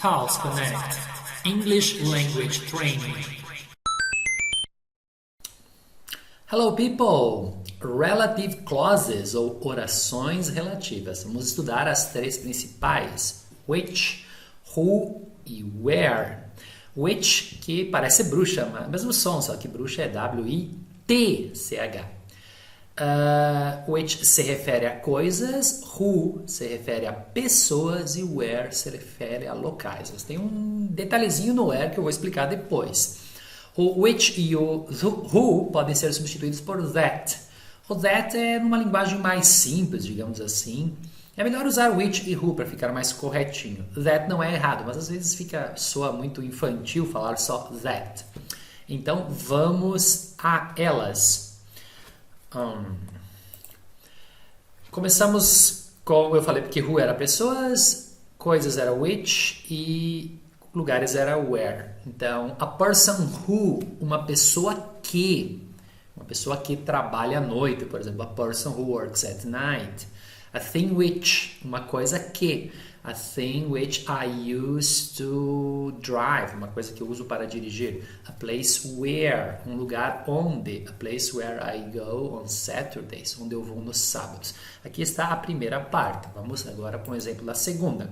House Connect English Language Training. Hello people! Relative clauses ou orações relativas. Vamos estudar as três principais: which, who e where. Which, que parece bruxa, mas mesmo som, só que bruxa é W-I-T-C-H. Which se refere a coisas, who se refere a pessoas e where se refere a locais. Tem um detalhezinho no where que eu vou explicar depois. O which e o who podem ser substituídos por that. O that é numa linguagem mais simples, digamos assim. É melhor usar which e who para ficar mais corretinho. That não é errado, mas às vezes soa muito infantil falar só that. Então vamos a elas. Começamos com, eu falei que who era pessoas, coisas era which e lugares era where. Então, a person who, uma pessoa que trabalha à noite, por exemplo, a person who works at night. A thing which, uma coisa que. A thing which I use to drive, uma coisa que eu uso para dirigir. A place where, um lugar onde. A place where I go on Saturdays, onde eu vou nos sábados. Aqui está a primeira parte. Vamos agora para um exemplo da segunda.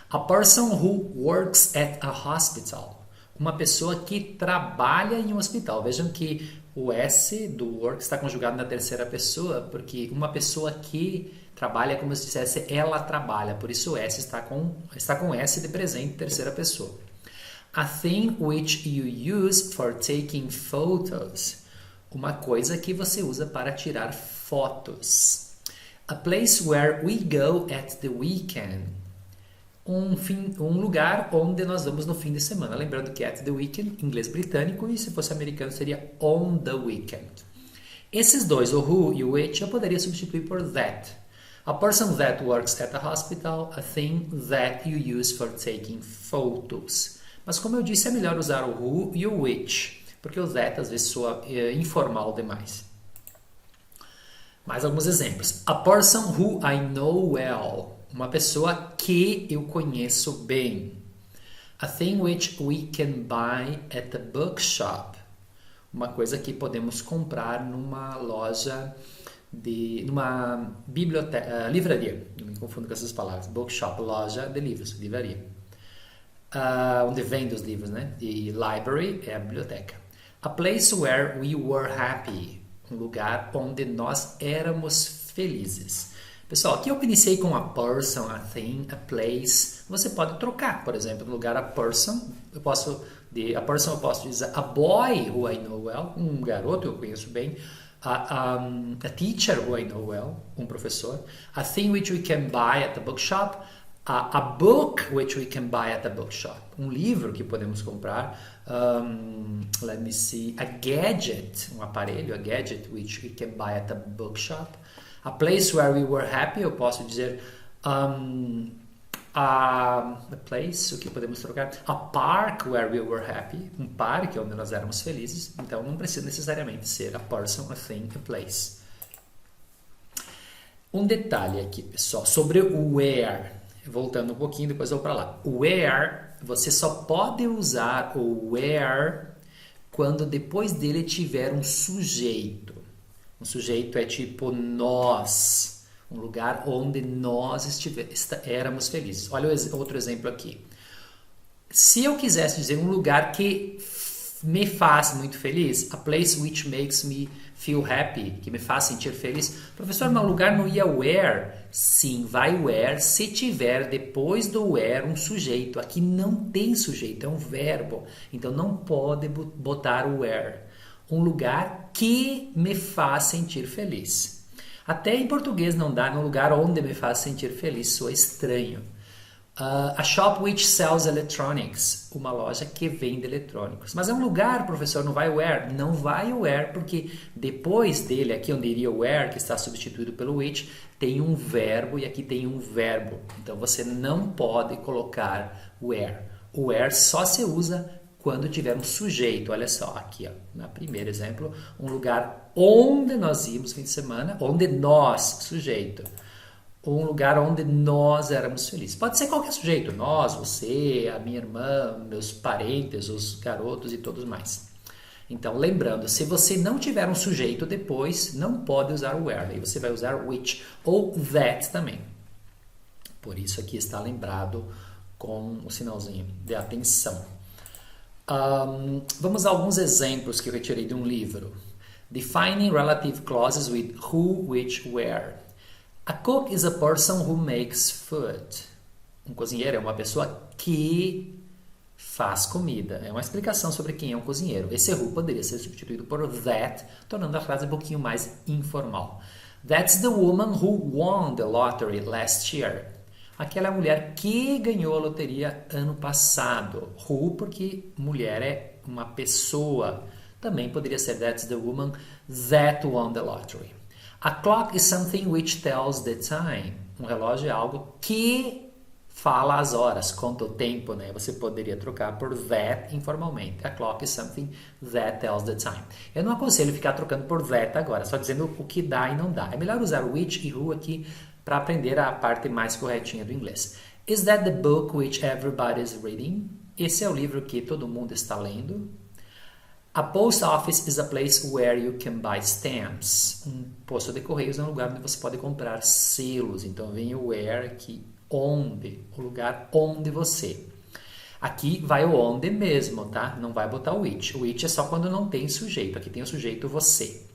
A person who works at a hospital. Uma pessoa que trabalha em um hospital. Vejam que o S do work está conjugado na terceira pessoa, porque uma pessoa que trabalha é como se dissesse ela trabalha, por isso o S está com S de presente, terceira pessoa. A thing which you use for taking photos. Uma coisa que você usa para tirar fotos. A place where we go at the weekend. Um lugar onde nós vamos no fim de semana. Lembrando que at the weekend, inglês britânico, e se fosse americano seria on the weekend. Esses dois, o who e o which, eu poderia substituir por that. A person that works at a hospital, a thing that you use for taking photos. Mas como eu disse, é melhor usar o who e o which, porque o that às vezes soa informal demais. Mais alguns exemplos. A person who I know well. Uma pessoa que eu conheço bem. A thing which we can buy at the bookshop. Uma coisa que podemos comprar numa loja, numa biblioteca, livraria. Não me confundo com essas palavras. Bookshop, loja de livros, livraria. Onde vende os livros, né? E library é a biblioteca. A place where we were happy. Um lugar onde nós éramos felizes. Pessoal, aqui eu iniciei com a person, a thing, a place. Você pode trocar, por exemplo, no lugar a person, eu posso dizer a boy who I know well, um garoto eu conheço bem, a teacher who I know well, um professor, a thing which we can buy at the bookshop, a book which we can buy at the bookshop, um livro que podemos comprar, let me see, a gadget, um aparelho, a gadget which we can buy at the bookshop. A place where we were happy, eu posso dizer a place, o que podemos trocar? A park where we were happy, um parque onde nós éramos felizes. Então não precisa necessariamente ser a person, a thing, a place. Um detalhe aqui, pessoal, sobre o where. Voltando um pouquinho, depois eu vou para lá. O where, você só pode usar o where quando depois dele tiver um sujeito. Um sujeito é tipo nós, um lugar onde nós éramos felizes. Olha outro exemplo aqui. Se eu quisesse dizer um lugar que me faz muito feliz, a place which makes me feel happy, que me faz sentir feliz. Professor, no lugar não ia where? Sim, vai where se tiver depois do where um sujeito. Aqui não tem sujeito, é um verbo. Então não pode botar o where. Um lugar que me faz sentir feliz. Até em português não dá, no lugar onde me faz sentir feliz, soa estranho. A shop which sells electronics, uma loja que vende eletrônicos. Mas é um lugar, professor, não vai where? Não vai where, porque depois dele, aqui onde iria where, que está substituído pelo which, tem um verbo e aqui tem um verbo. Então você não pode colocar where. O where só se usa quando tiver um sujeito. Olha só, aqui, ó, no primeiro exemplo, um lugar onde nós íamos fim de semana, onde nós, sujeito. ou um lugar onde nós éramos felizes. Pode ser qualquer sujeito, nós, você, a minha irmã, meus parentes, os garotos e todos mais. Então, lembrando, se você não tiver um sujeito depois, não pode usar o where, aí você vai usar which ou that também. Por isso aqui está lembrado com o sinalzinho de atenção. Vamos a alguns exemplos que eu retirei de um livro. Defining relative clauses with who, which, where. A cook is a person who makes food. Um cozinheiro é uma pessoa que faz comida. É uma explicação sobre quem é um cozinheiro. Esse who poderia ser substituído por that, tornando a frase um pouquinho mais informal. That's the woman who won the lottery last year. Aquela mulher que ganhou a loteria ano passado. Who, porque mulher é uma pessoa. Também poderia ser that's the woman that won the lottery. A clock is something which tells the time. Um relógio é algo que fala as horas, conta o tempo, né? Você poderia trocar por that informalmente. A clock is something that tells the time. Eu não aconselho ficar trocando por that agora, só dizendo o que dá e não dá. É melhor usar which e who aqui para aprender a parte mais corretinha do inglês. Is that the book which everybody is reading? Esse é o livro que todo mundo está lendo. A post office is a place where you can buy stamps. Um posto de correios é um lugar onde você pode comprar selos. Então vem o where aqui, onde, o lugar onde você. Aqui vai o onde mesmo, tá? Não vai botar o which. O which é só quando não tem sujeito. Aqui tem o sujeito você.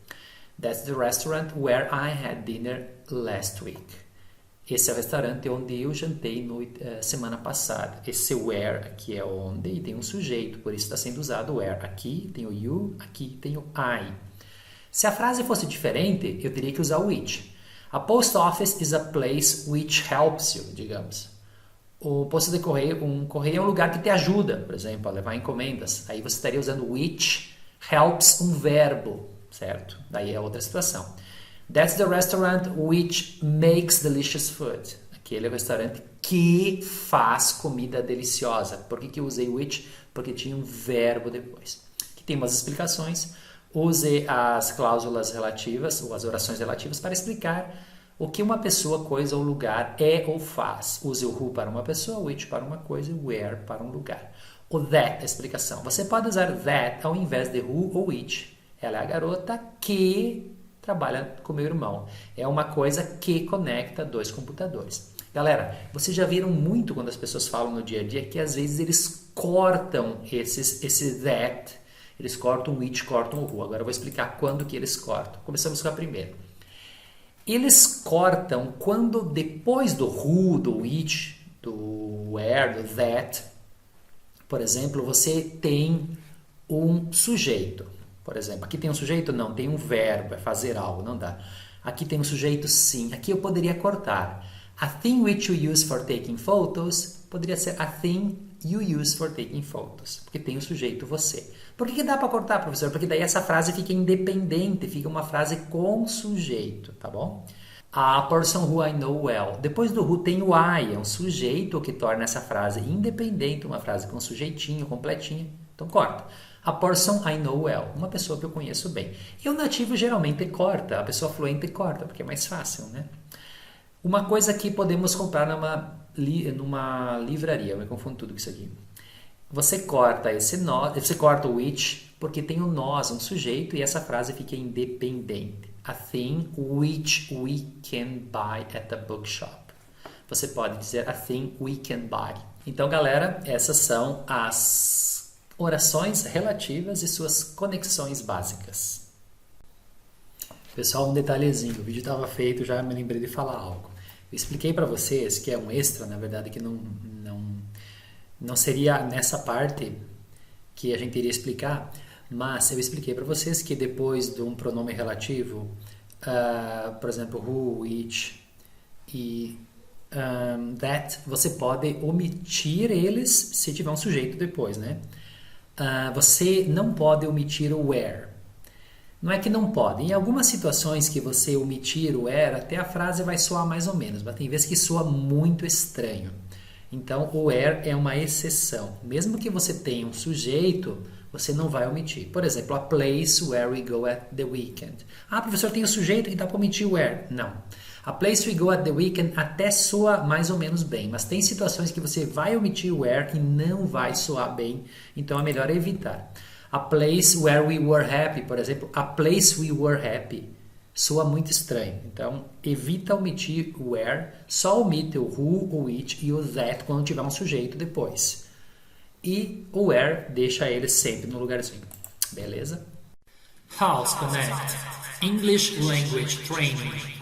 That's the restaurant where I had dinner last week. Esse é o restaurante onde eu jantei semana passada. Esse where aqui é onde e tem um sujeito, por isso está sendo usado o where. Aqui tem o you, aqui tem o I. Se a frase fosse diferente, eu teria que usar o which. A post office is a place which helps you, digamos. O posto de correio, um correio é um lugar que te ajuda, por exemplo, a levar encomendas. Aí você estaria usando which helps um verbo, certo? Daí é outra situação. That's the restaurant which makes delicious food. Aquele é o restaurante que faz comida deliciosa. Por que eu usei which? Porque tinha um verbo depois. Aqui tem umas explicações. Use as cláusulas relativas, ou as orações relativas, para explicar o que uma pessoa, coisa ou lugar é ou faz. Use o who para uma pessoa, which para uma coisa e where para um lugar. O that, a explicação. Você pode usar that ao invés de who ou which. Ela é a garota que trabalha com meu irmão. É uma coisa que conecta dois computadores. Galera, vocês já viram muito quando as pessoas falam no dia a dia que às vezes eles cortam esse that, eles cortam o which, cortam o who. Agora eu vou explicar quando que eles cortam. Começamos com a primeira. Eles cortam quando depois do who, do which, do where, do that, por exemplo, você tem um sujeito. Por exemplo, aqui tem um sujeito? Não, tem um verbo, é fazer algo, não dá. Aqui tem um sujeito? Sim. Aqui eu poderia cortar. A thing which you use for taking photos poderia ser a thing you use for taking photos, porque tem o sujeito você. Por que dá para cortar, professor? Porque daí essa frase fica independente, fica uma frase com sujeito, tá bom? A person who I know well. Depois do who tem o I, é um sujeito que torna essa frase independente, uma frase com sujeitinho, completinha. Então corta. A person I know well, uma pessoa que eu conheço bem. E o nativo geralmente corta, a pessoa fluente corta, porque é mais fácil, né? Uma coisa que podemos comprar numa livraria, eu me confundo tudo com isso aqui. Você corta você corta o which, porque tem o nós, um sujeito, e essa frase fica independente. A thing which we can buy at the bookshop. Você pode dizer a thing we can buy. Então, galera, essas são as orações relativas e suas conexões básicas. Pessoal, um detalhezinho. O vídeo estava feito, já me lembrei de falar algo. Eu expliquei para vocês que é um extra, na verdade, que não seria nessa parte que a gente iria explicar, mas eu expliquei para vocês que depois de um pronome relativo, por exemplo, who, which e that, você pode omitir eles se tiver um sujeito depois, né? Você não pode omitir o where. Não é que não pode. Em algumas situações que você omitir o where, até a frase vai soar mais ou menos, mas tem vezes que soa muito estranho. Então, o where é uma exceção. Mesmo que você tenha um sujeito, você não vai omitir. Por exemplo, a place where we go at the weekend. Professor, tem o sujeito que dá para omitir o where. Não. A place we go at the weekend até soa mais ou menos bem, mas tem situações que você vai omitir o where e não vai soar bem, então é melhor evitar. A place where we were happy, por exemplo, a place we were happy, soa muito estranho. Então, evita omitir o where, só omite o who, o which e o that quando tiver um sujeito depois. E o where, deixa ele sempre no lugarzinho. Beleza? House Connect, English Language Training.